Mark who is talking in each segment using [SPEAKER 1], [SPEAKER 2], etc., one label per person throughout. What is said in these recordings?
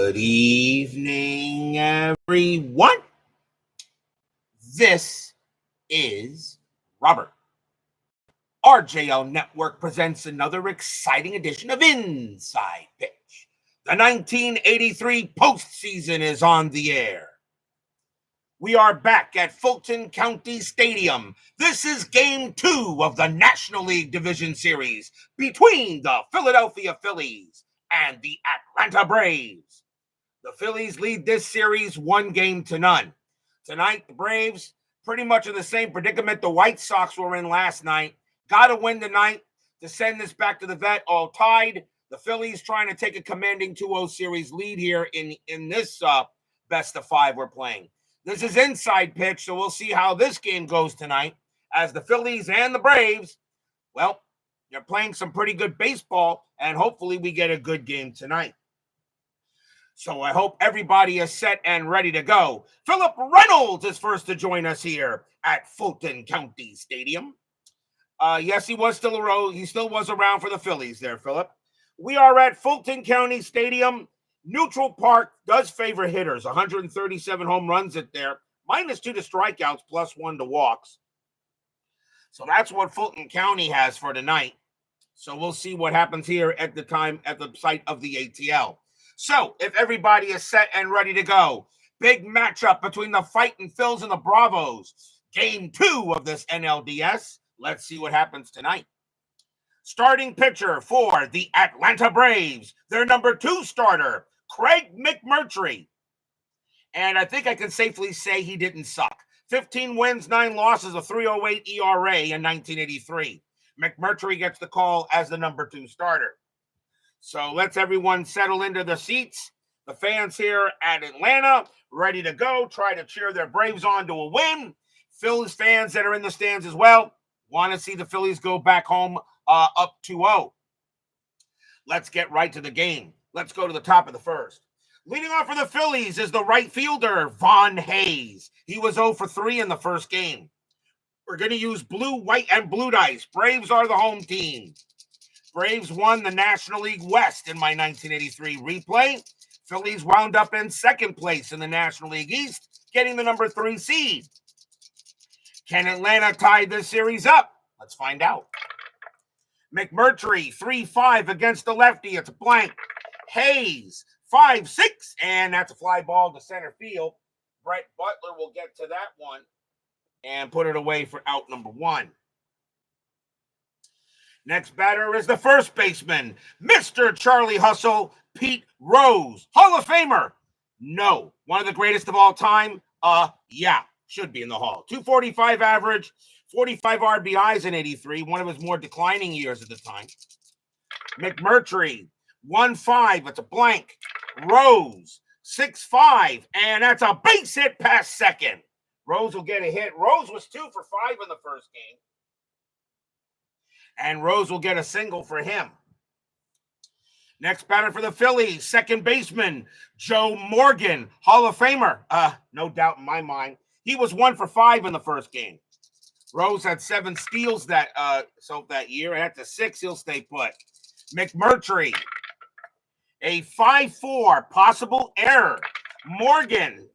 [SPEAKER 1] Good evening, everyone. This is Robert. RJL Network presents another exciting edition of Inside Pitch. The 1983 postseason is on the air. We are back at Fulton County Stadium. This is Game 2 of the National League Division Series between the Philadelphia Phillies and the Atlanta Braves. The Phillies lead this series 1-0. Tonight, the Braves, pretty much in the same predicament the White Sox were in last night. Got to win tonight to send this back to the vet, all tied. The Phillies trying to take a commanding 2-0 series lead here in this best of five we're playing. This is Inside Pitch, so we'll see how this game goes tonight as the Phillies and the Braves, well, they're playing some pretty good baseball, and hopefully we get a good game tonight. So I hope everybody is set and ready to go. Philip Reynolds is first to join us here at Fulton County Stadium. Yes, he still was around for the Phillies there, Philip. We are at Fulton County Stadium. Neutral Park does favor hitters. 137 home runs it there. -2 to strikeouts, +1 to walks. So that's what Fulton County has for tonight. So we'll see what happens here at the site of the ATL. So if everybody is set and ready to go, big matchup between the Fightin' Phils and the Bravos. Game 2 of this NLDS. Let's see what happens tonight. Starting pitcher for the Atlanta Braves, their number 2 starter, Craig McMurtry. And I think I can safely say he didn't suck. 15 wins, 9 losses, a 3.08 ERA in 1983. McMurtry gets the call as the number 2 starter. So let's everyone settle into the seats. The fans here at Atlanta, ready to go, try to cheer their Braves on to a win. Phillies fans that are in the stands as well want to see the Phillies go back home up 2-0. Let's get right to the game. Let's go to the top of the first. Leading off for the Phillies is the right fielder, Von Hayes. He was 0 for 3 in the first game. We're going to use blue, white, and blue dice. Braves are the home team. Braves won the National League West in my 1983 replay. Phillies wound up in second place in the National League East, getting the number 3 seed. Can Atlanta tie this series up? Let's find out. McMurtry, 3-5 against the lefty. It's a blank. Hayes, 5-6, and that's a fly ball to center field. Brett Butler will get to that one and put it away for out number 1. Next batter is the first baseman, Mr. Charlie Hustle, Pete Rose. Hall of Famer? No. One of the greatest of all time? Yeah, should be in the Hall. 245 average, 45 RBIs in 83, one of his more declining years at the time. McMurtry, 1-5, it's a blank. Rose, 6-5, and that's a base hit past second. Rose will get a hit. Rose was 2 for 5 in the first game. And Rose will get a single for him. Next batter for the Phillies, second baseman, Joe Morgan, Hall of Famer. No doubt in my mind. He was 1 for 5 in the first game. Rose had 7 steals that year. And after 6, he'll stay put. McMurtry, a 5-4, possible error. Morgan,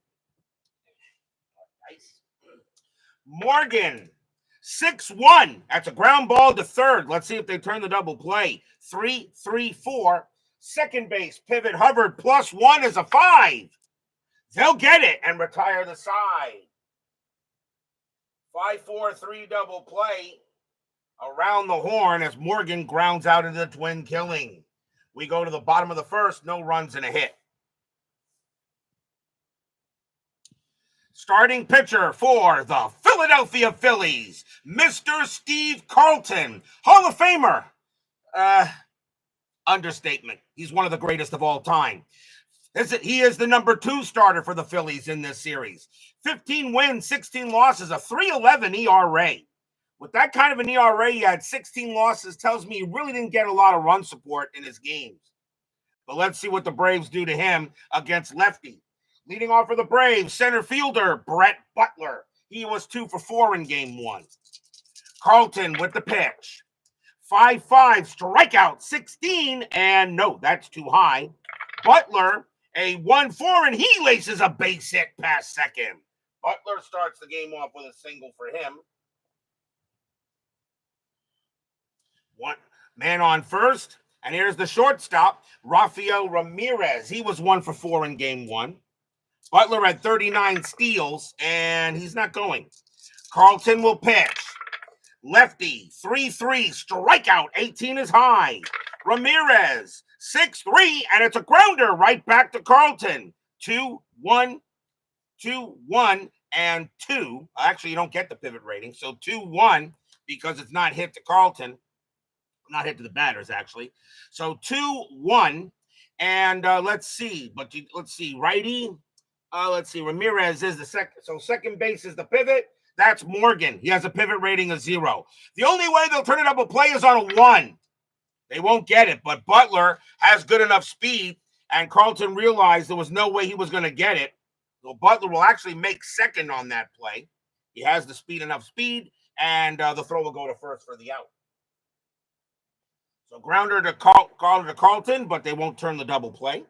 [SPEAKER 1] 6-1. That's a ground ball to third. Let's see if they turn the double play. 3-3-4. Second base, pivot Hubbard, +1 is a 5. They'll get it and retire the side. 5-4-3 double play around the horn as Morgan grounds out into the twin killing. We go to the bottom of the first, no runs and a hit. Starting pitcher for the Philadelphia Phillies, Mr. Steve Carlton, Hall of Famer. Understatement. He's one of the greatest of all time. He is the number 2 starter for the Phillies in this series. 15 wins, 16 losses, a 3.11 ERA. With that kind of an ERA, he had 16 losses, tells me he really didn't get a lot of run support in his games. But let's see what the Braves do to him against lefty. Leading off for the Braves, center fielder, Brett Butler. He was 2 for 4 in game 1. Carlton with the pitch. 5-5, strikeout, 16, and no, that's too high. Butler, A 1-4, and he laces a base hit past second. Butler starts the game off with a single for him. One man on first, and here's the shortstop, Rafael Ramirez. He was 1-for-4 in game one. Butler had 39 steals, and he's not going. Carlton will pitch. Lefty, 3-3, strikeout, 18 is high. Ramirez, 6-3, and it's a grounder right back to Carlton. 2-1, 2-1, and 2. Actually, you don't get the pivot rating, so 2-1 because it's not hit to Carlton. Not hit to the batters, actually. So 2-1, and let's see. Righty. Let's see. Ramirez is the second. So second base is the pivot. That's Morgan. He has a pivot rating of 0. The only way they'll turn it up a play is on a 1. They won't get it, but Butler has good enough speed, and Carlton realized there was no way he was going to get it. So Butler will actually make second on that play. He has the enough speed, and the throw will go to first for the out. So grounder to Carlton, but they won't turn the double play.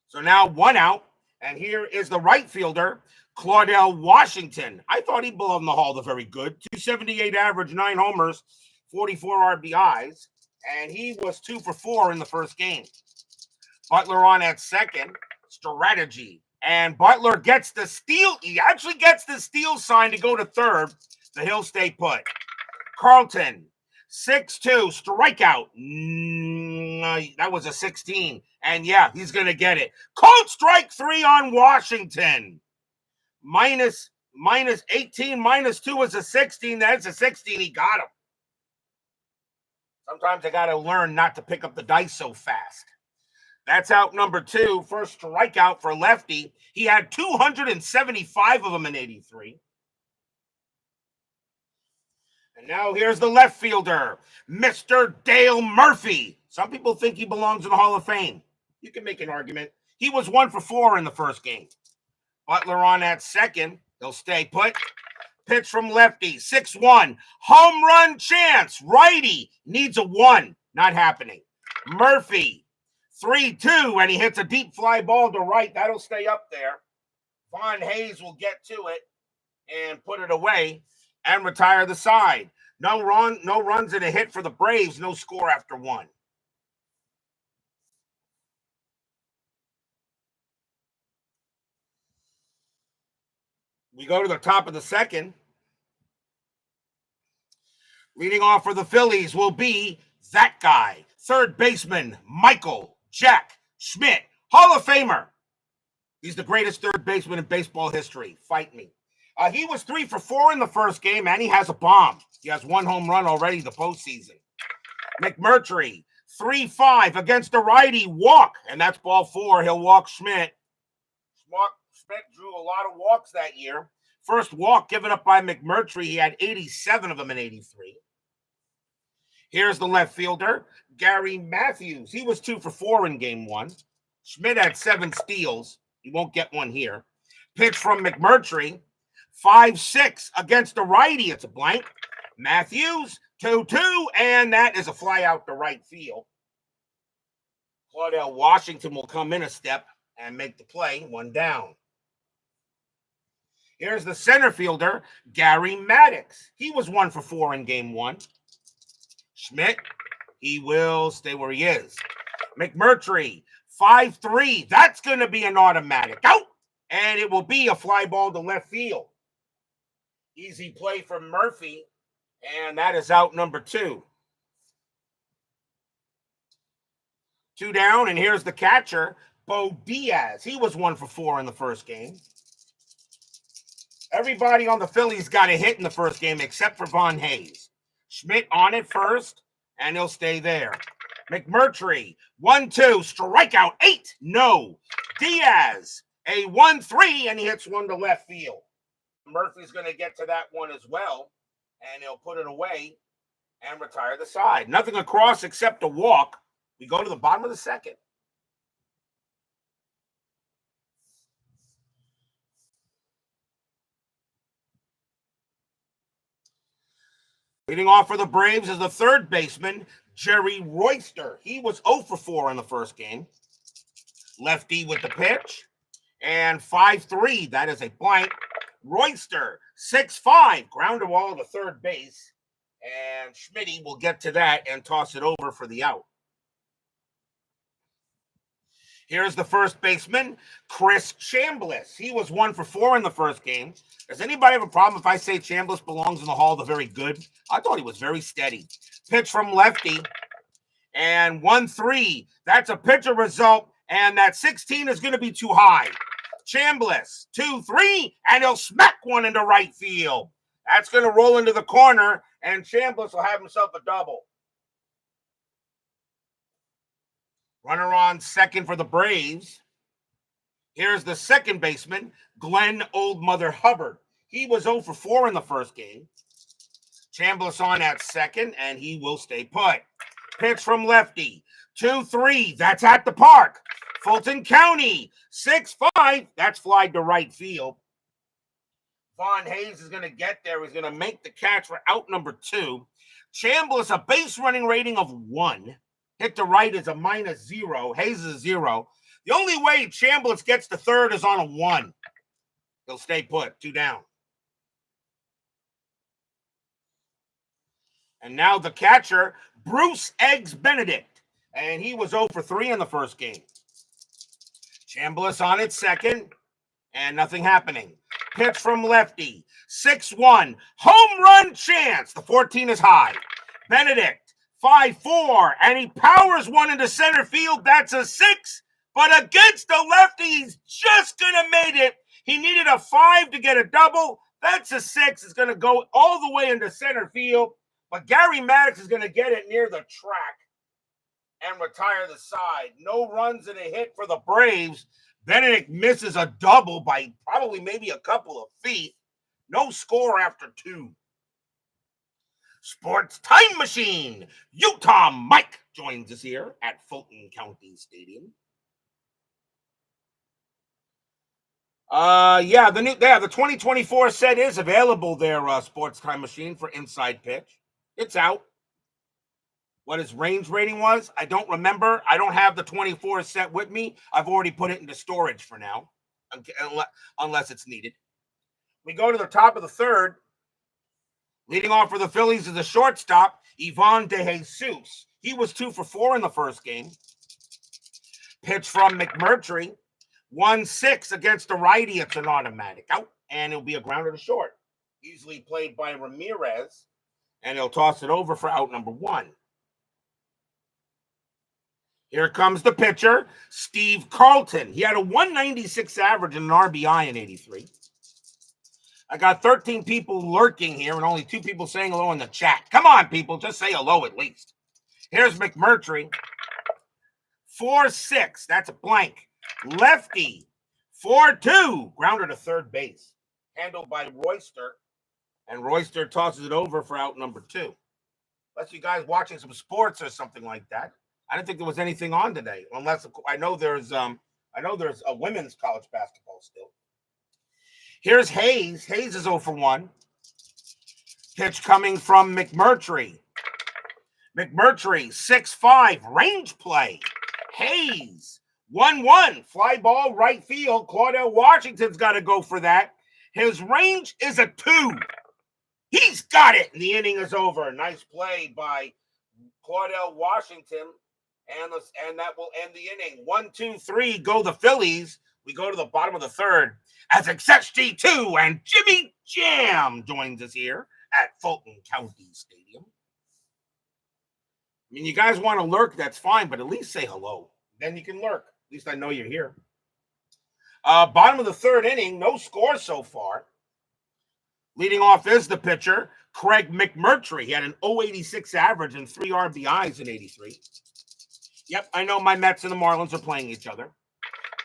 [SPEAKER 1] So now 1 out, and here is the right fielder, Claudell Washington. I thought he belonged in the Hall of Very Good. 278 average, 9 homers, 44 RBIs, and he was 2-for-4 in the first game. Butler on at second, strategy, and Butler gets the steal. He actually gets the steal sign to go to third. So he'll stay put. Carlton, 6-2, strikeout. That was a 16. And yeah, he's going to get it. Called strike 3 on Washington. Minus 18, minus 2 is a 16. That's a 16. He got him. Sometimes I got to learn not to pick up the dice so fast. That's out number 2. First strikeout for lefty. He had 275 of them in 83. And now here's the left fielder, Mr. Dale Murphy. Some people think he belongs in the Hall of Fame. You can make an argument. He was 1-for-4 in the first game. Butler on at second. He'll stay put. Pitch from lefty, 6-1. Home run chance. Righty needs a 1. Not happening. Murphy, 3-2, and he hits a deep fly ball to right. That'll stay up there. Von Hayes will get to it and put it away and retire the side. No runs and a hit for the Braves. No score after 1. We go to the top of the second. Leading off for the Phillies will be that guy, third baseman Michael Jack Schmidt, Hall of Famer. He's the greatest third baseman in baseball history. Fight me. He was 3-for-4 in the first game, and he has a bomb. He has 1 home run already the postseason. McMurtry, 3-5 against the righty, walk, and that's ball 4. He'll walk Schmidt. Schmidt drew a lot of walks that year. First walk given up by McMurtry. He had 87 of them in 83. Here's the left fielder, Gary Matthews. He was 2-for-4 in game 1. Schmidt had 7 steals. He won't get one here. Pitch from McMurtry. 5-6 against the righty. It's a blank. Matthews, 2-2, and that is a fly out to right field. Claudell Washington will come in a step and make the play. 1 down. Here's the center fielder, Gary Maddox. He was 1-for-4 in game 1. Schmidt, he will stay where he is. McMurtry, 5-3. That's going to be an automatic out, and it will be a fly ball to left field. Easy play from Murphy, and that is out number 2. 2 down, and here's the catcher, Bo Diaz. He was 1-for-4 in the first game. Everybody on the Phillies got a hit in the first game except for Von Hayes. Schmidt on it first, and he'll stay there. McMurtry, 1-2, strikeout, 8, no. Diaz, a 1-3, and he hits 1 to left field. Murphy's going to get to that one as well, and he'll put it away and retire the side. Nothing across except a walk. We go to the bottom of the second. Leading off for the Braves is the third baseman, Jerry Royster. He was 0-for-4 in the first game. Lefty with the pitch. And 5-3, that is a blank. Royster, 6-5, ground ball to third base. And Schmitty will get to that and toss it over for the out. Here's the first baseman, Chris Chambliss. He was 1 for 4 in the first game. Does anybody have a problem if I say Chambliss belongs in the Hall of the Very Good? I thought he was very steady. Pitch from lefty. And 1-3. That's a pitcher result. And that 16 is going to be too high. Chambliss, 2-3. And he'll smack one into right field. That's going to roll into the corner. And Chambliss will have himself a double. Runner on second for the Braves. Here's the second baseman, Glenn Old Mother Hubbard. He was 0 for 4 in the first game. Chambliss on at second, and he will stay put. Pitch from lefty, 2-3. That's at the park. Fulton County, 6-5. That's flied to right field. Vaughn Hayes is going to get there. He's going to make the catch for out number 2. Chambliss, a base running rating of 1. Hit to right is a -0. Hayes is a 0. The only way Chambliss gets to third is on a 1. He'll stay put, 2 down. And now the catcher, Bruce Eggs Benedict. And he was 0 for 3 in the first game. Chambliss on at second. And nothing happening. Pitch from lefty. 6-1. Home run chance. The 14 is high. Benedict. 5-4, and he powers one into center field. That's a 6, but against the lefty, he's just going to make it. He needed a 5 to get a double. That's a 6. It's going to go all the way into center field, but Gary Maddox is going to get it near the track and retire the side. No runs and a hit for the Braves. Benedict misses a double by probably maybe a couple of feet. No score after 2. Sports Time Machine. Utah Mike joins us here at Fulton County Stadium. The 2024 set is available there, Sports Time Machine, for inside pitch. It's out. What his range rating was, I don't remember. I don't have the 24 set with me. I've already put it into storage for now, unless it's needed. We go to the top of the third. Leading off for the Phillies is a shortstop, Ivan De Jesus. He was 2 for 4 in the first game. Pitch from McMurtry. 1-6 against the righty. It's an automatic out, and it'll be a grounder to short. Easily played by Ramirez, and he'll toss it over for out number 1. Here comes the pitcher, Steve Carlton. He had a 196 average and an RBI in 83. I got 13 people lurking here and only 2 people saying hello in the chat. Come on, people. Just say hello at least. Here's McMurtry. 4-6. That's a blank. Lefty. 4-2. Grounder to third base. Handled by Royster. And Royster tosses it over for out number 2. Unless you guys watching some sports or something like that. I didn't think there was anything on today. Unless I know there's a women's college basketball still. Here's Hayes. Hayes is 0 for 1. Pitch coming from McMurtry. McMurtry, 6-5, range play. Hayes, 1-1, fly ball, right field. Claudell Washington's got to go for that. His range is a 2. He's got it, and the inning is over. Nice play by Claudell Washington, and that will end the inning. 1, 2, 3, go the Phillies. We go to the bottom of the third as XXG2 and Jimmy Jam joins us here at Fulton County Stadium. I mean, you guys want to lurk, that's fine, but at least say hello. Then you can lurk. At least I know you're here. Bottom of the third inning, no score so far. Leading off is the pitcher, Craig McMurtry. He had an 0.86 average and 3 RBIs in 83. Yep, I know my Mets and the Marlins are playing each other.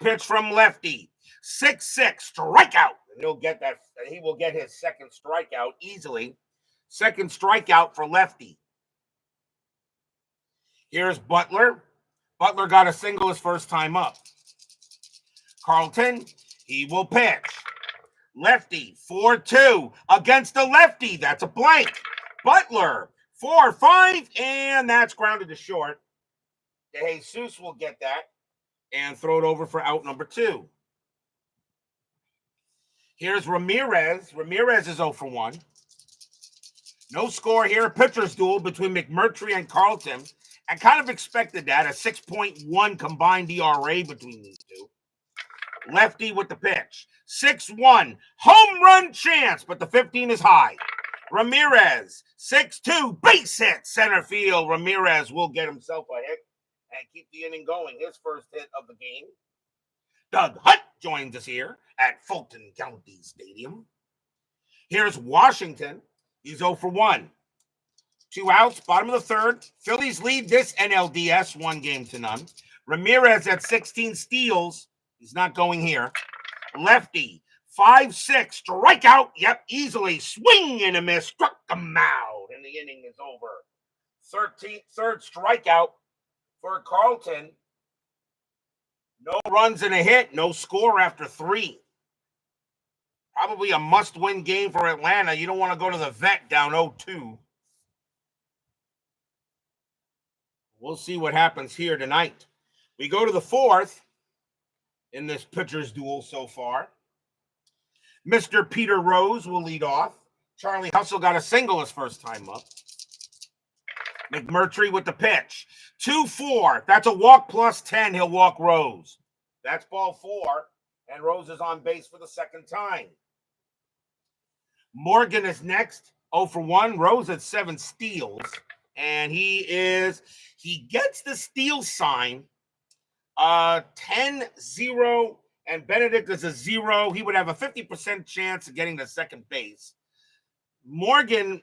[SPEAKER 1] Pitch from lefty, 6-6, strikeout. And he'll get that. He will get his second strikeout easily. Second strikeout for lefty. Here's Butler. Butler got a single his first time up. Carlton, he will pitch. Lefty, 4-2 against the lefty. That's a blank. Butler, 4-5, and that's grounded to short. De Jesus will get that. and throw it over for out number 2. Here's Ramirez. Ramirez is 0 for 1. No score here. A pitcher's duel between McMurtry and Carlton. I kind of expected that. A 6.1 combined ERA between these two. Lefty with the pitch. 6-1. Home run chance, but the 15 is high. Ramirez. 6-2. Base hit. Center field. Ramirez will get himself a hit and keep the inning going. His first hit of the game. Doug Hutt joins us here at Fulton County Stadium. Here's Washington. He's 0 for 1. 2 outs, bottom of the third. Phillies lead this NLDS 1-0. Ramirez at 16 steals. He's not going here. Lefty, 5-6, strikeout. Yep, easily. Swing and a miss. Struck him out, and the inning is over. Third strikeout for Carlton. No runs and a hit. No score after 3. Probably a must-win game for Atlanta. You don't want to go to the vet down 0-2. We'll see what happens here tonight. We go to the 4th in this pitcher's duel so far. Mr. Peter Rose will lead off. Charlie Hustle got a single his first time up. McMurtry with the pitch. 2-4. That's a walk plus 10. He'll walk Rose. That's ball 4, and Rose is on base for the second time. Morgan is next. 0 for 1. Rose at 7 steals, and he gets the steal sign. 10-0, and Benedict is a 0. He would have a 50% chance of getting to second base. Morgan,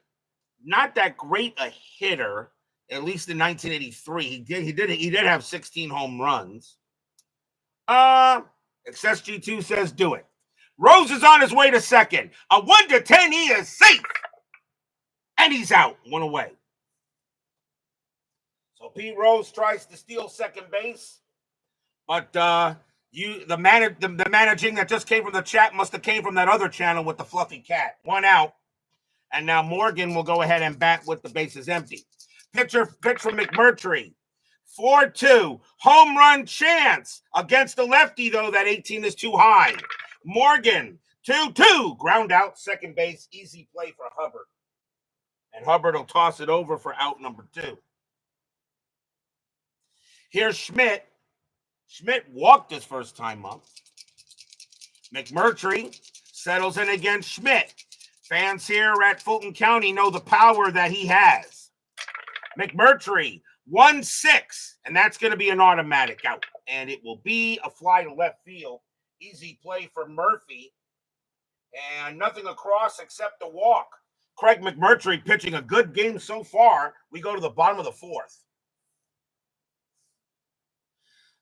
[SPEAKER 1] not that great a hitter, at least in 1983. He did have 16 home runs. XSG2 says do it. Rose is on his way to second. A 1-10, he is safe. And he's out. 1 away. So Pete Rose tries to steal second base. But the managing that just came from the chat must have came from that other channel with the fluffy cat. 1 out. And now Morgan will go ahead and bat with the bases empty. Pitch from McMurtry. 4-2. Home run chance against the lefty, though. That 18 is too high. Morgan. 2-2. Ground out. Second base. Easy play for Hubbard. And Hubbard will toss it over for out number 2. Here's Schmidt. Schmidt walked his first time up. McMurtry settles in against Schmidt. Fans here at Fulton County know the power that he has. McMurtry, 1-6, and that's going to be an automatic out. And it will be a fly to left field. Easy play for Murphy. And nothing across except a walk. Craig McMurtry pitching a good game so far. We go to the bottom of the 4th.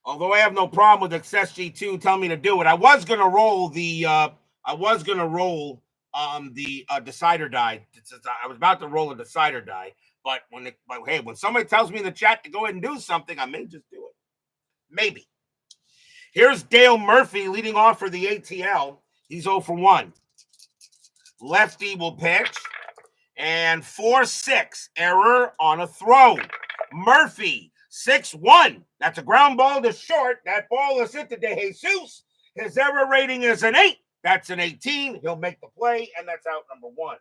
[SPEAKER 1] Although I have no problem with XSG2 telling me to do it, I was going to roll the decider die. I was about to roll a decider die, but when somebody tells me in the chat to go ahead and do something, I may just do it. Maybe. Here's Dale Murphy leading off for the ATL. He's 0 for 1. Lefty will pitch, and 4-6 error on a throw. Murphy. 6-1. That's a ground ball to short. That ball is hit to De Jesus. His error rating is an 8. That's an 18. He'll make the play, and that's out number 1.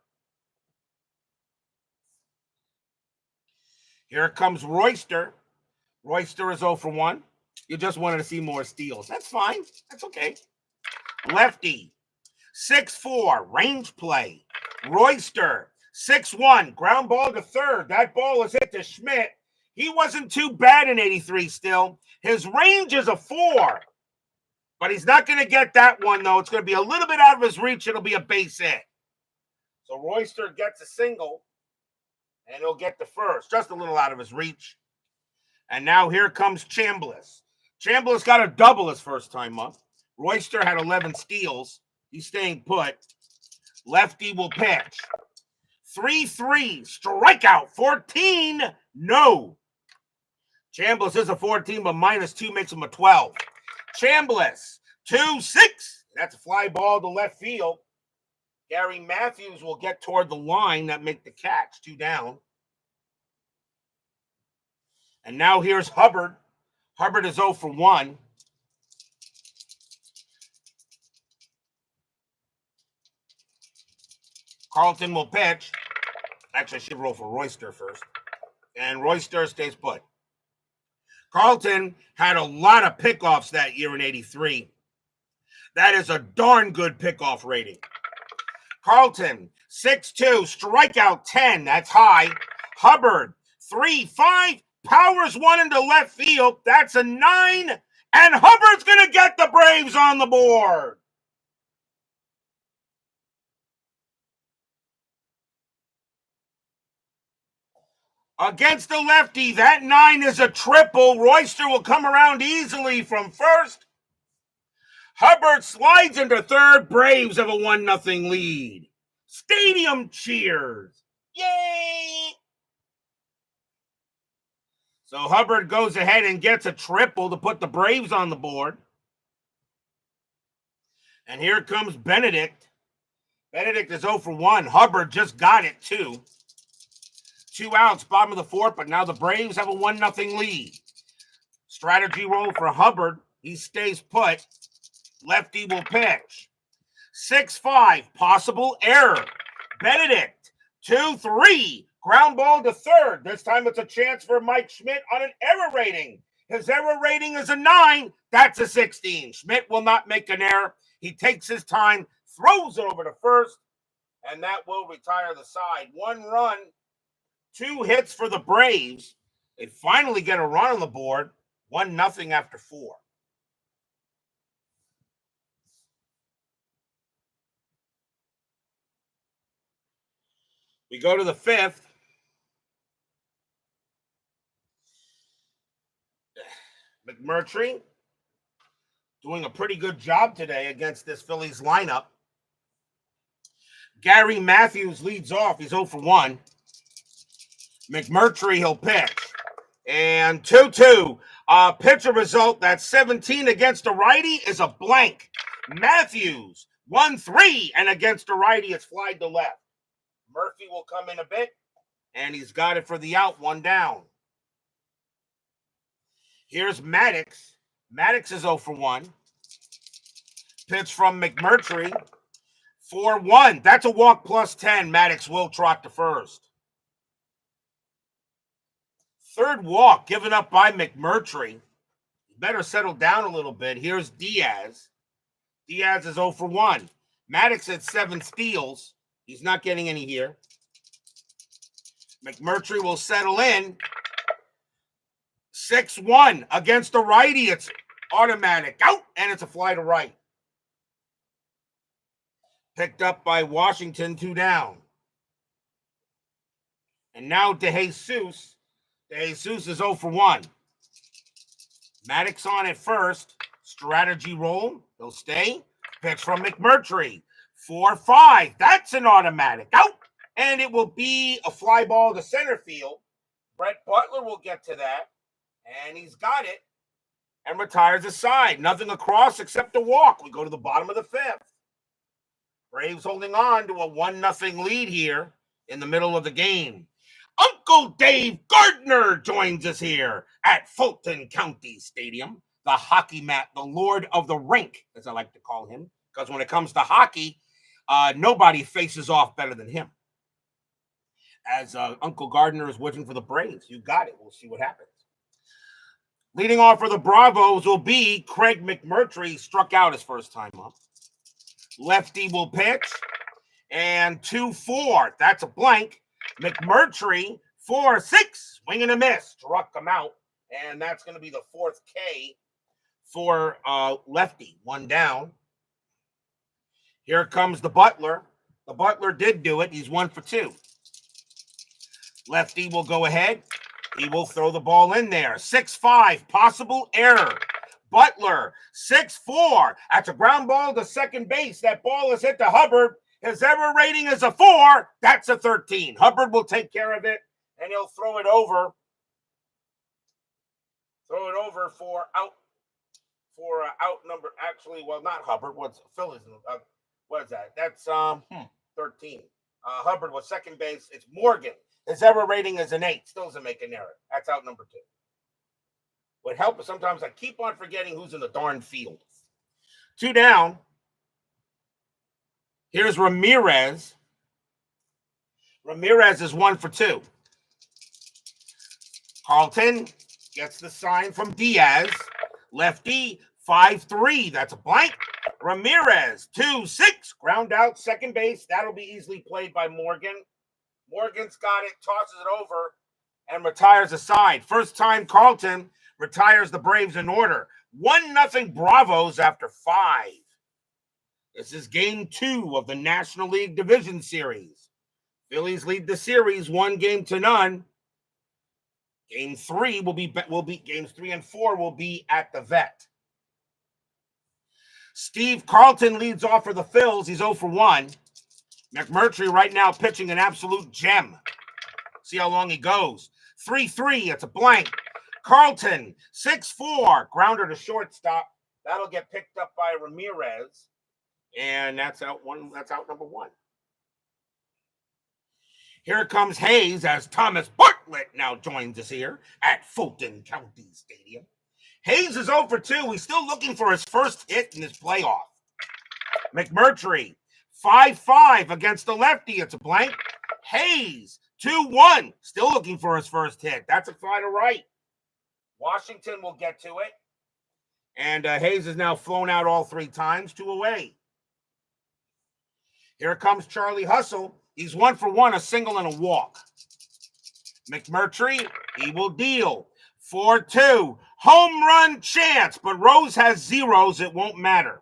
[SPEAKER 1] Here comes Royster. Royster is 0 for 1. You just wanted to see more steals. That's fine. That's okay. Lefty. 6-4. Range play. Royster. 6-1. Ground ball to third. That ball is hit to Schmidt. He wasn't too bad in 83 still. His range is a 4. But he's not going to get that one, though. It's going to be a little bit out of his reach. It'll be a base hit. So Royster gets a single, and he'll get the first. Just a little out of his reach. And now here comes Chambliss. Chambliss got a double his first time up. Royster had 11 steals. He's staying put. Lefty will pitch. 3-3. Strikeout. 14. No. Chambliss is a 14, but -2 makes him a 12. Chambliss, 2-6. That's a fly ball to left field. Gary Matthews will get toward the line that make the catch. 2 down. And now here's Hubbard. Hubbard is 0 for 1. Carlton will pitch. Actually, I should roll for Royster first. And Royster stays put. Carlton had a lot of pickoffs that year in 83. That is a darn good pickoff rating. Carlton, 6-2, strikeout 10. That's high. Hubbard, 3-5, powers one into left field. That's a 9. And Hubbard's going to get the Braves on the board. Against the lefty, that 9 is a triple. Royster will come around easily from first. Hubbard slides into third. Braves have a 1-0 lead. Stadium cheers. Yay! So Hubbard goes ahead and gets a triple to put the Braves on the board. And here comes Benedict. Benedict is 0 for 1. Hubbard just got it, too. 2 outs, bottom of the fourth, but now the Braves have a 1-0 lead. Strategy roll for Hubbard. He stays put. Lefty will pitch. 6-5, possible error. Benedict, 2-3, ground ball to third. This time it's a chance for Mike Schmidt on an error rating. His error rating is a 9. That's a 16. Schmidt will not make an error. He takes his time, throws it over to first, and that will retire the side. 1 run, 2 hits for the Braves. They finally get a run on the board, 1-0 after 4. We go to the 5th. McMurtry doing a pretty good job today against this Phillies lineup. Gary Matthews leads off. He's 0 for 1. McMurtry, he'll pitch. And 2-2. Pitcher result, that's 17 against a righty is a blank. Matthews, 1-3, and against a righty, it's fly to left. Murphy will come in a bit, and he's got it for the out, 1 down. Here's Maddox. Maddox is 0 for 1. Pitch from McMurtry. 4-1. That's a walk plus 10. Maddox will trot to first. Third walk given up by McMurtry. Better settle down a little bit. Here's Diaz. Diaz is 0 for 1. Maddox had 7 steals. He's not getting any here. McMurtry will settle in. 6-1 against the righty. It's automatic out, and it's a fly to right. Picked up by Washington, 2 down. And now DeJesus. DeJesus is 0 for 1. Maddox on at first. Strategy roll. He'll stay. Pitch from McMurtry. 4-5. That's an automatic out. And it will be a fly ball to center field. Brett Butler will get to that. And he's got it. And retires the side. Nothing across except a walk. We go to the bottom of the 5th. Braves holding on to a 1-0 lead here in the middle of the game. Uncle Dave Gardner joins us here at Fulton County Stadium. The hockey mat, the lord of the rink, as I like to call him. Because when it comes to hockey, nobody faces off better than him. As Uncle Gardner is waiting for the Braves. You got it. We'll see what happens. Leading off for the Bravos will be Craig McMurtry. Struck out his first time up. Lefty will pitch. And 2-4. That's a blank. McMurtry, 4-6. Swing and a miss. Struck him out. And that's going to be the 4th K for lefty. 1 down. Here comes the Butler. The Butler did do it. He's 1 for 2. Lefty will go ahead. He will throw the ball in there. 6-5. Possible error. Butler, 6-4. That's a ground ball to second base. That ball is hit to Hubbard. His error rating is a 4. That's a 13. Hubbard will take care of it, and he'll throw it over. Throw it over for out. For out number. Actually, well, not Hubbard. What's Phillies? What is that? That's 13. Hubbard was second base. It's Morgan. His error rating is an 8. Still doesn't make an error. That's out number 2. What helps is sometimes I keep on forgetting who's in the darn field. 2 down. Here's Ramirez. Ramirez is 1 for 2. Carlton gets the sign from Diaz. Lefty, 5-3. That's a blank. Ramirez, 2-6. Ground out, second base. That'll be easily played by Morgan. Morgan's got it, tosses it over, and retires a side. First time Carlton retires the Braves in order. 1-0 Bravos after 5. This is game 2 of the National League Division Series. Phillies lead the series 1-0. Game 3 will be games 3 and 4 will be at the Vet. Steve Carlton leads off for the Phils. He's 0 for 1. McMurtry right now pitching an absolute gem. See how long he goes. 3-3. It's a blank. Carlton 6-4. Grounder to shortstop. That'll get picked up by Ramirez. And that's out number 1. Here comes Hayes as Thomas Bartlett now joins us here at Fulton County Stadium. Hayes is 0 for 2. He's still looking for his first hit in this playoff. McMurtry, 5-5 against the lefty. It's a blank. Hayes, 2-1. Still looking for his first hit. That's a fly to right. Washington will get to it. And Hayes is now flown out all 3 times, 2 away. Here comes Charlie Hustle. He's 1 for 1, a single and a walk. McMurtry, he will deal. 4-2. Home run chance, but Rose has zeros. It won't matter.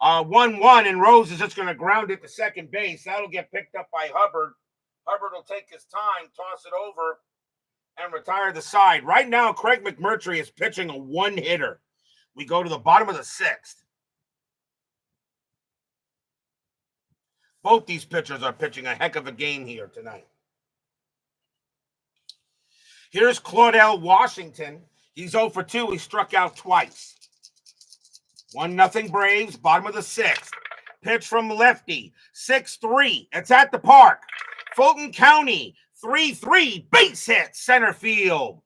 [SPEAKER 1] 1-1, and Rose is just going to ground it to second base. That'll get picked up by Hubbard. Hubbard will take his time, toss it over, and retire the side. Right now, Craig McMurtry is pitching a 1-hitter. We go to the bottom of the 6th. Both these pitchers are pitching a heck of a game here tonight. Here's Claudel Washington. He's 0 for 2. He struck out twice. 1-0 Braves, bottom of the 6th. Pitch from lefty. 6-3. It's at the park. Fulton County, 3-3. Base hit, center field.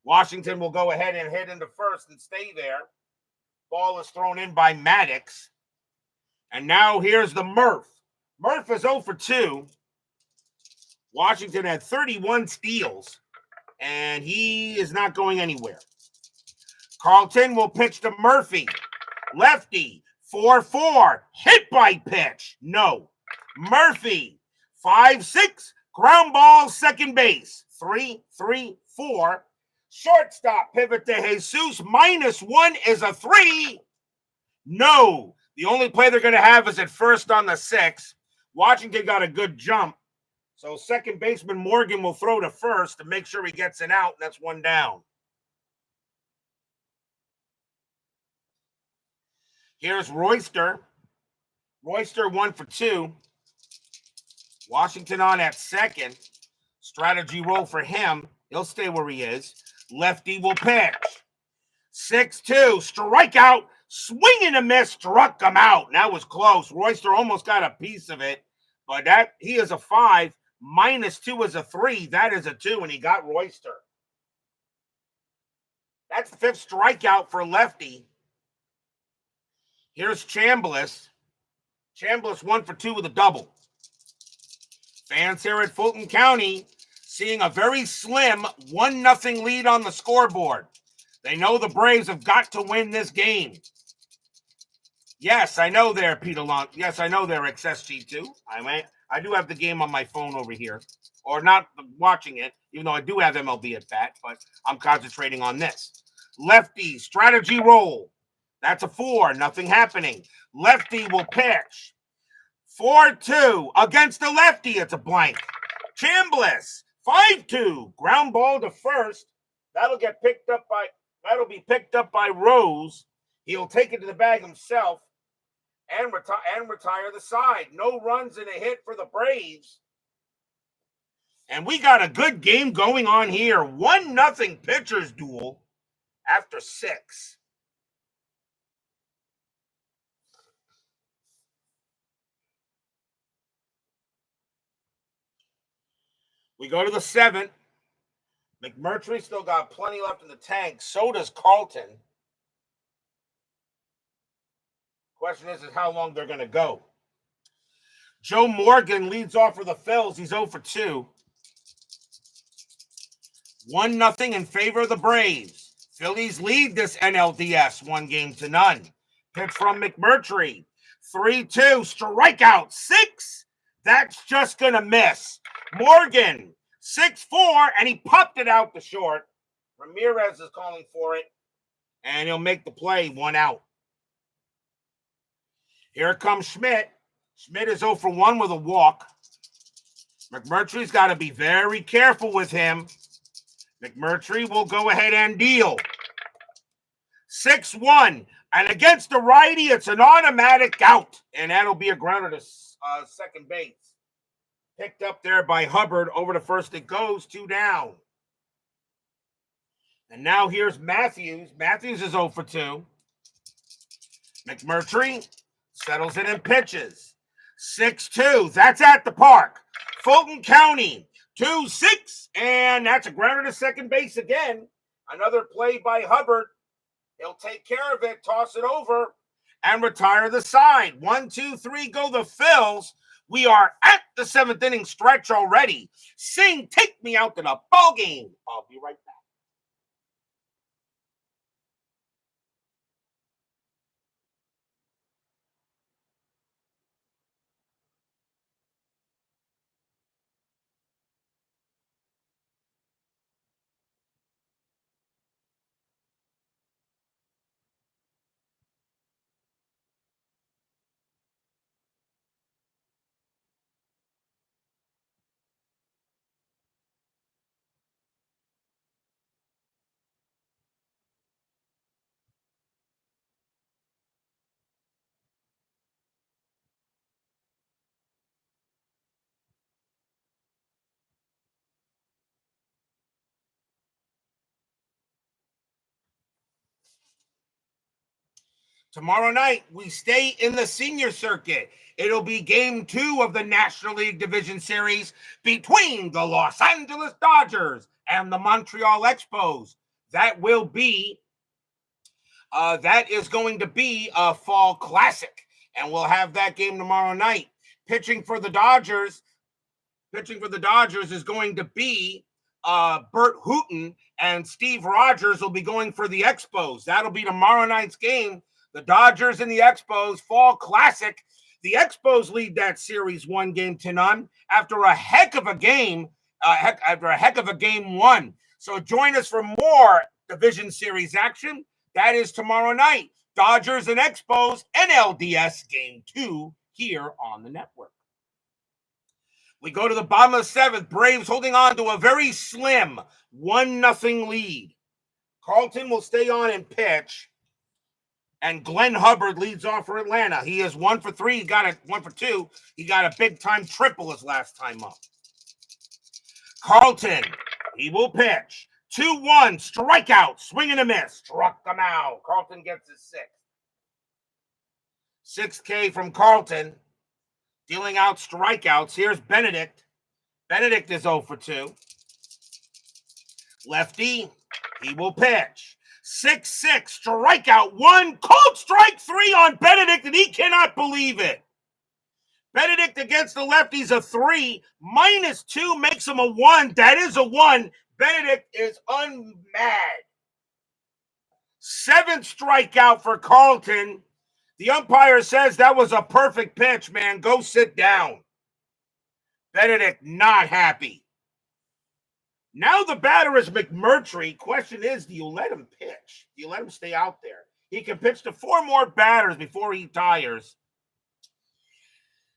[SPEAKER 1] Washington will go ahead and hit into first and stay there. Ball is thrown in by Maddox. And now here's the Murph. Murph is 0 for 2. Washington had 31 steals, and he is not going anywhere. Carlton will pitch to Murphy. Lefty, 4-4. Hit by pitch. No. Murphy, 5-6. Ground ball, second base. 3-3-4. Shortstop pivot to Jesus. -1 is a 3. No. The only play they're going to have is at first on the 6th. Washington got a good jump. So second baseman Morgan will throw to first to make sure he gets an out, and that's 1 down. Here's Royster. Royster 1 for 2. Washington on at second. Strategy roll for him. He'll stay where he is. Lefty will pitch. 6-2. Strikeout. Swing and a miss. Struck him out. That was close. Royster almost got a piece of it. But he is a 5. -2 is a 3. That is a 2, and he got Royster. That's the 5th strikeout for lefty. Here's Chambliss. Chambliss 1 for 2 with a double. Fans here at Fulton County seeing a very slim 1-0 lead on the scoreboard. They know the Braves have got to win this game. Yes, I know there, Peter Long. Yes, I know there, XSG2. I do have the game on my phone over here. Or not watching it, even though I do have MLB at bat, but I'm concentrating on this. Lefty, strategy roll. That's a 4. Nothing happening. Lefty will pitch. 4-2 against the lefty. It's a blank. Chambliss, 5-2. Ground ball to first. That'll be picked up by Rose. He'll take it to the bag himself and retire the side. No runs and a hit for the Braves. And we got a good game going on here. 1-0 pitchers duel after 6. We go to the 7th. McMurtry still got plenty left in the tank. So does Carlton. Question is how long they're going to go. Joe Morgan leads off for the Phillies. He's 0 for 2. 1-0 in favor of the Braves. Phillies lead this NLDS 1-0. Pitch from McMurtry. 3-2. Strikeout. 6. That's just going to miss. Morgan. 6-4. And he popped it out to short. Ramirez is calling for it. And he'll make the play. 1 out. Here comes Schmidt. Schmidt is 0 for 1 with a walk. McMurtry's got to be very careful with him. McMurtry will go ahead and deal. 6-1. And against the righty, it's an automatic out. And that'll be a grounder to second base. Picked up there by Hubbard. Over to first it goes. 2 down. And now here's Matthews. Matthews is 0 for 2. McMurtry settles it and pitches. 6-2. That's at the park. Fulton County. 2-6. And that's a grounder to second base again. Another play by Hubbard. He'll take care of it, toss it over, and retire the side. 1, 2, 3, go the Phils. We are at the 7th inning stretch already. Sing, take me out to the ball game. I'll be right back. Tomorrow night, we stay in the senior circuit. It'll be game 2 of the National League Division Series between the Los Angeles Dodgers and the Montreal Expos. That is going to be a fall classic, and we'll have that game tomorrow night. Pitching for the Dodgers is going to be Bert Hooton, and Steve Rogers will be going for the Expos. That'll be tomorrow night's game. The Dodgers and the Expos, fall classic. The Expos lead that series 1-0 after a heck of a game, game 1. So join us for more Division Series action. That is tomorrow night. Dodgers and Expos, NLDS Game 2 here on the network. We go to the bottom of the 7th. Braves holding on to a very slim 1-0 lead. Carlton will stay on and pitch. And Glenn Hubbard leads off for Atlanta. He is 1 for 3. He got 1 for 2. He got a big-time triple his last time up. Carlton, he will pitch. 2-1, strikeout, swing and a miss. Struck him out. Carlton gets his 6th K from Carlton. Dealing out strikeouts. Here's Benedict. Benedict is 0 for 2. Lefty, he will pitch. 6-6, strikeout 1, cold strike 3 on Benedict, and he cannot believe it. Benedict against the lefties a 3, -2 makes him a 1. That is a 1. Benedict is unmad. 7th strikeout for Carlton. The umpire says that was a perfect pitch, man. Go sit down. Benedict not happy. Now the batter is McMurtry. Question is, do you let him pitch? Do you let him stay out there? He can pitch to 4 more batters before he tires.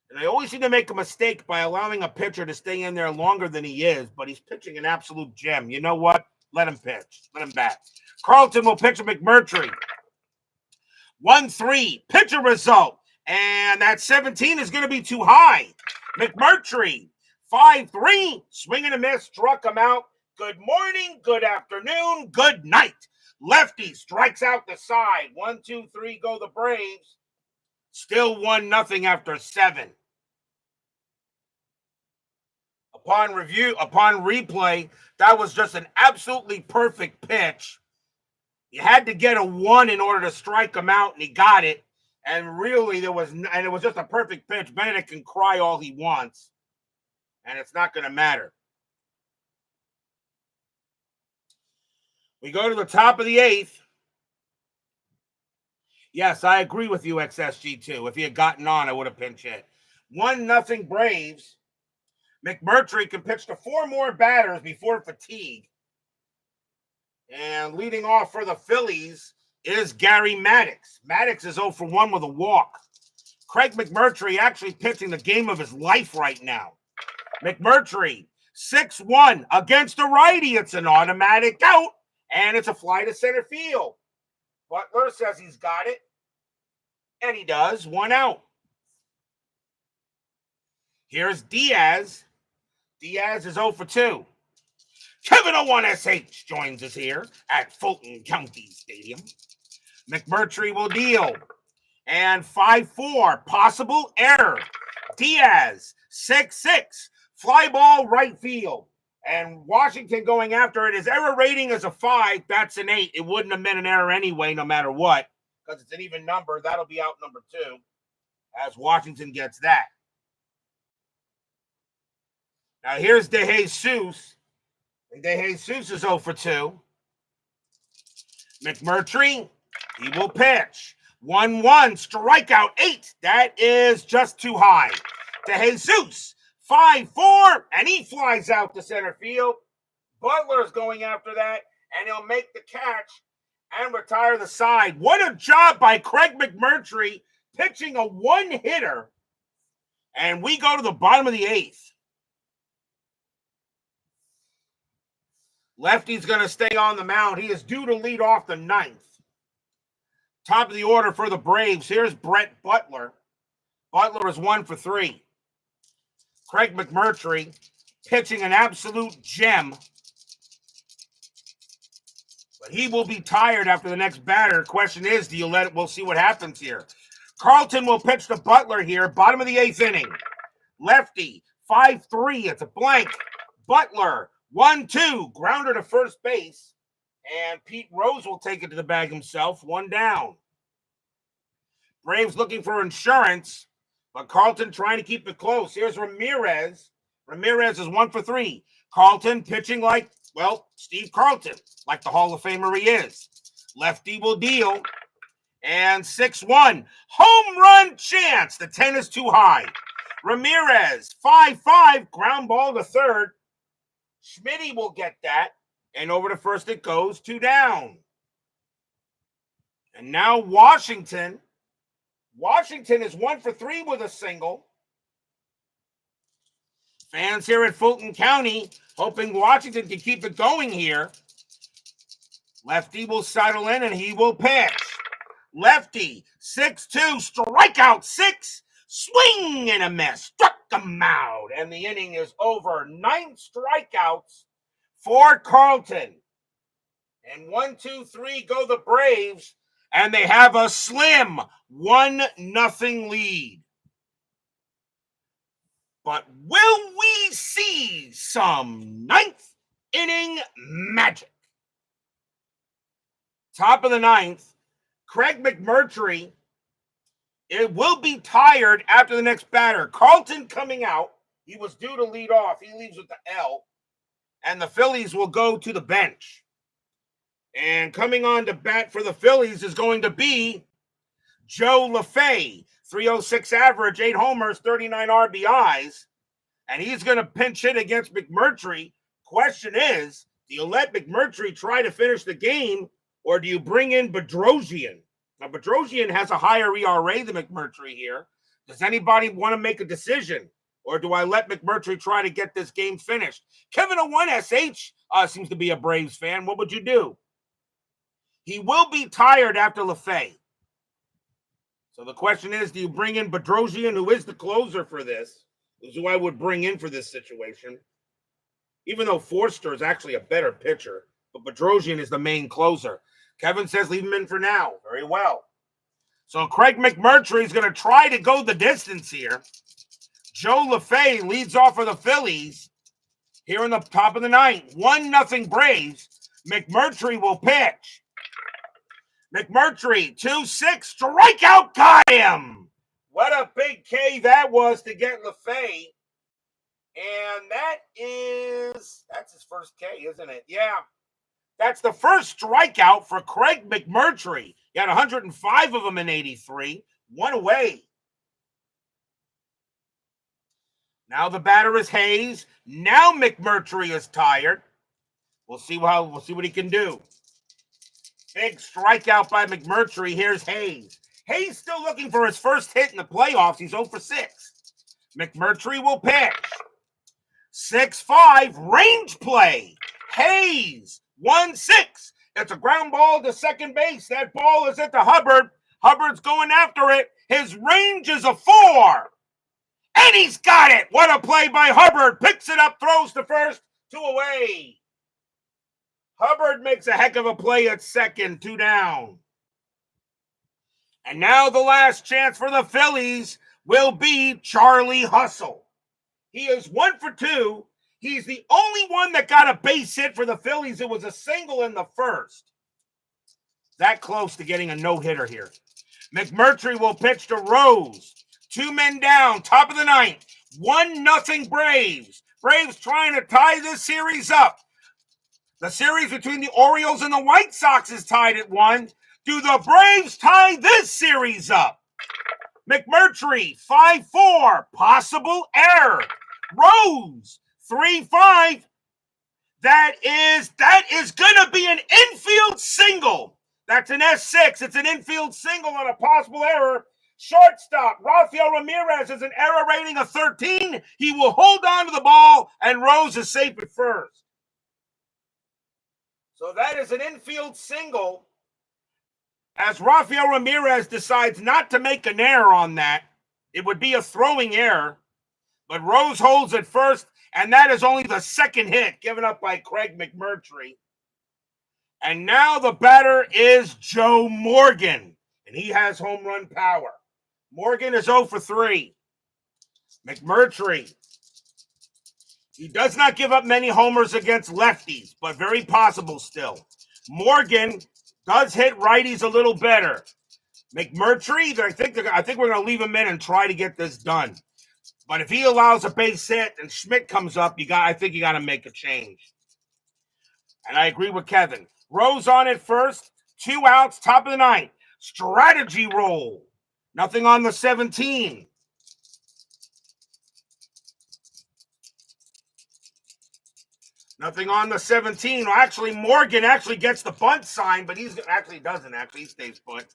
[SPEAKER 1] And I always seem to make a mistake by allowing a pitcher to stay in there longer than he is, but he's pitching an absolute gem. You know what? Let him pitch. Let him bat. Carlton will pitch to McMurtry. 1-3, pitcher result. And that 17 is going to be too high. McMurtry. 5-3, swing and a miss, struck him out. Good morning, good afternoon, good night. Lefty strikes out the side. 1, 2, 3, go the Braves. Still 1-0 after 7. Upon replay, that was just an absolutely perfect pitch. You had to get a 1 in order to strike him out, and he got it. And really, it was just a perfect pitch. Benedict can cry all he wants, and it's not going to matter. We go to the top of the 8th. Yes, I agree with you, XSG2. If he had gotten on, I would have pinch hit. 1-0 Braves. McMurtry can pitch to 4 more batters before fatigue. And leading off for the Phillies is Gary Maddox. Maddox is 0 for 1 with a walk. Craig McMurtry actually pitching the game of his life right now. McMurtry, 6-1 against a righty. It's an automatic out, and it's a fly to center field. Butler says he's got it, and he does. 1 out. Here's Diaz. Diaz is 0 for 2. Kevin 01SH joins us here at Fulton County Stadium. McMurtry will deal. And 5-4, possible error. Diaz, 6-6, fly ball right field. And Washington going after it. His error rating is a 5. That's an 8. It wouldn't have been an error anyway, no matter what, because it's an even number. That'll be out number 2 as Washington gets that. Now here's DeJesus. And DeJesus is 0 for 2. McMurtry, he will pitch. 1-1, strikeout 8. That is just too high. DeJesus, 5-4, and he flies out to center field. Butler's going after that, and he'll make the catch and retire the side. What a job by Craig McMurtry pitching a 1-hitter. And we go to the bottom of the 8th. Lefty's going to stay on the mound. He is due to lead off the 9th. Top of the order for the Braves. Here's Brett Butler. Butler is 1 for 3. Craig McMurtry pitching an absolute gem. But he will be tired after the next batter. Question is, do you let it? We'll see what happens here. Carlton will pitch to Butler here. Bottom of the 8th inning. Lefty, 5-3. It's a blank. Butler, 1-2. Grounder to first base. And Pete Rose will take it to the bag himself. 1 down. Braves looking for insurance, but Carlton trying to keep it close. Here's Ramirez. Ramirez is 1 for 3. Carlton pitching like, well, Steve Carlton, like the Hall of Famer he is. Lefty will deal. And 6-1. Home run chance. The 10 is too high. Ramirez, 5-5. Ground ball to third. Schmitty will get that. And over to first it goes. 2 down. And now Washington. Washington is 1 for 3 with a single. Fans here at Fulton County hoping Washington can keep it going here. Lefty will settle in and he will pitch. Lefty, 6-2, strikeout 6, swing and a miss. Struck him out. And the inning is over. 9 strikeouts for Carlton. And 1, 2, 3 go the Braves. And they have a slim 1-0 lead. But will we see some 9th inning magic? Top of the 9th, Craig McMurtry, it will be tired after the next batter. Carlton coming out. He was due to lead off. He leaves with the L. And the Phillies will go to the bench. And coming on to bat for the Phillies is going to be Joe LaFay. 306 average, 8 homers, 39 RBIs. And he's going to pinch hit against McMurtry. Question is, do you let McMurtry try to finish the game, or do you bring in Bedrosian? Now, Bedrosian has a higher ERA than McMurtry here. Does anybody want to make a decision? Or do I let McMurtry try to get this game finished? Kevin 01SH seems to be a Braves fan. What would you do? He will be tired after LaFay. So the question is, do you bring in Bedrosian, who is the closer for this? Is who I would bring in for this situation. Even though Forster is actually a better pitcher, but Bedrosian is the main closer. Kevin says leave him in for now. Very well. So Craig McMurtry is going to try to go the distance here. Joe LaFay leads off for the Phillies here in the top of the 9th. 1-0 Braves. McMurtry will pitch. McMurtry, 2-6, strikeout, got him. What a big K that was to get LaFay. And that's his first K, isn't it? Yeah. That's the first strikeout for Craig McMurtry. He had 105 of them in 83, one away. Now the batter is Hayes. Now McMurtry is tired. We'll see what he can do. Big strikeout by McMurtry. Here's Hayes. Hayes still looking for his first hit in the playoffs. He's 0 for 6. McMurtry will pitch. 6-5, range play. Hayes, 1-6. It's a ground ball to second base. That ball is at the Hubbard. Hubbard's going after it. His range is a 4. And he's got it. What a play by Hubbard. Picks it up, throws to first, 2 away. Hubbard makes a heck of a play at second, 2 down. And now the last chance for the Phillies will be Charlie Hustle. He is 1 for 2. He's the only one that got a base hit for the Phillies. It was a single in the first. That close to getting a no-hitter here. McMurtry will pitch to Rose. 2 men down, top of the 9th. 1-0 Braves. Braves trying to tie this series up. The series between the Orioles and the White Sox is tied at 1. Do the Braves tie this series up? McMurtry, 5-4, possible error. Rose, 3-5. That is going to be an infield single. That's an S6. It's an infield single on a possible error. Shortstop, Rafael Ramirez has an error rating of 13. He will hold on to the ball, and Rose is safe at first. So that is an infield single. As Rafael Ramirez decides not to make an error on that, it would be a throwing error. But Rose holds at first, and that is only the second hit given up by Craig McMurtry. And now the batter is Joe Morgan, and he has home run power. Morgan is 0 for 3. McMurtry, he does not give up many homers against lefties, but very possible still. Morgan does hit righties a little better. McMurtry, I think we're going to leave him in and try to get this done. But if he allows a base hit and Schmidt comes up, I think you got to make a change. And I agree with Kevin. Rose on it first, 2 outs, top of the 9th. Strategy roll. Nothing on the 17. Nothing on the 17. Well, actually, Morgan actually gets the bunt sign, but he doesn't. He stays put.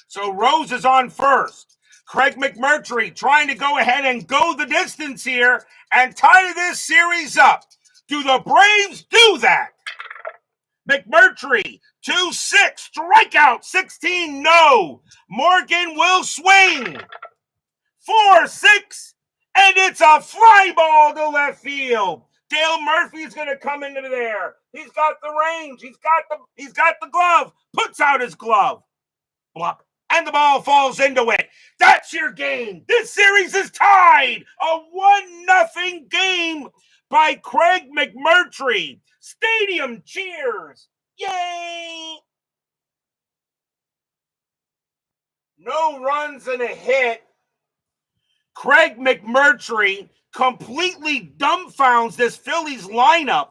[SPEAKER 1] So Rose is on first. Craig McMurtry trying to go ahead and go the distance here and tie this series up. Do the Braves do that? McMurtry, 2-6, strikeout, 16, no. Morgan will swing. 4-6, and it's a fly ball to left field. Dale Murphy's going to come into there. He's got the range. He's got the glove. Puts out his glove. Blop. And the ball falls into it. That's your game. This series is tied. A 1-0 game by Craig McMurtry. Stadium cheers. Yay! No runs and a hit. Craig McMurtry completely dumbfounds this Phillies lineup.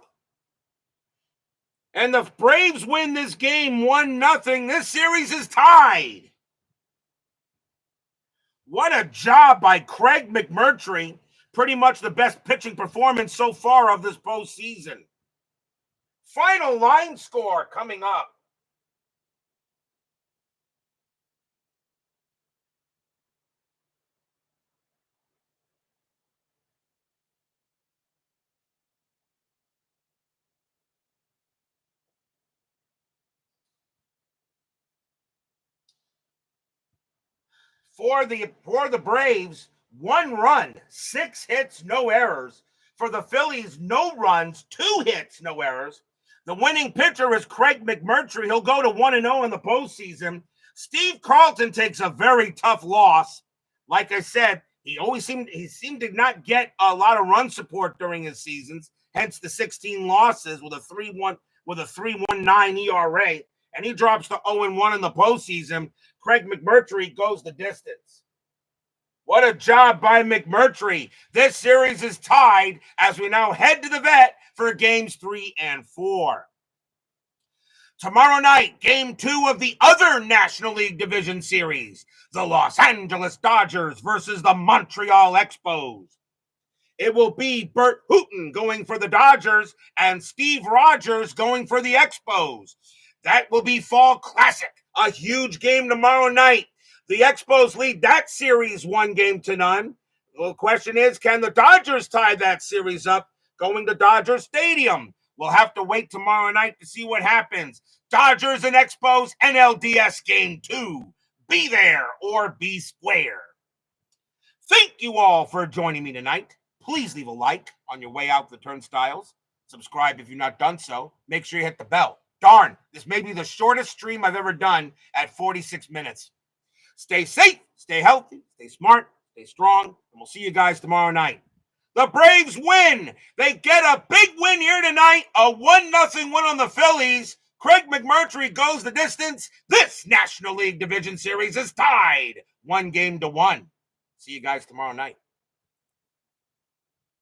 [SPEAKER 1] And the Braves win this game 1-0. This series is tied. What a job by Craig McMurtry. Pretty much the best pitching performance so far of this postseason. Final line score coming up. For the Braves, 1 run, 6 hits, no errors. For the Phillies, no runs, 2 hits, no errors. The winning pitcher is Craig McMurtry. He'll go to 1-0 in the postseason. Steve Carlton takes a very tough loss. Like I said, he seemed to not get a lot of run support during his seasons, hence the 16 losses with a 3.19 ERA. and he drops to 0-1 in the postseason. Craig McMurtry goes the distance. What a job by McMurtry. This series is tied as we now head to the vet for games 3 and 4. Tomorrow night, game 2 of the other National League Division Series, the Los Angeles Dodgers versus the Montreal Expos. It will be Bert Hooton going for the Dodgers and Steve Rogers going for the Expos. That will be Fall Classic, a huge game tomorrow night. The Expos lead that series 1-0. The question is, can the Dodgers tie that series up going to Dodger Stadium? We'll have to wait tomorrow night to see what happens. Dodgers and Expos NLDS Game 2. Be there or be square. Thank you all for joining me tonight. Please leave a like on your way out the turnstiles. Subscribe if you've not done so. Make sure you hit the bell. Darn, this may be the shortest stream I've ever done at 46 minutes. Stay safe, stay healthy, stay smart, stay strong, and we'll see you guys tomorrow night. The Braves win. They get a big win here tonight, a 1-0 win on the Phillies. Craig McMurtry goes the distance. This National League Division Series is tied 1-1. See you guys tomorrow night.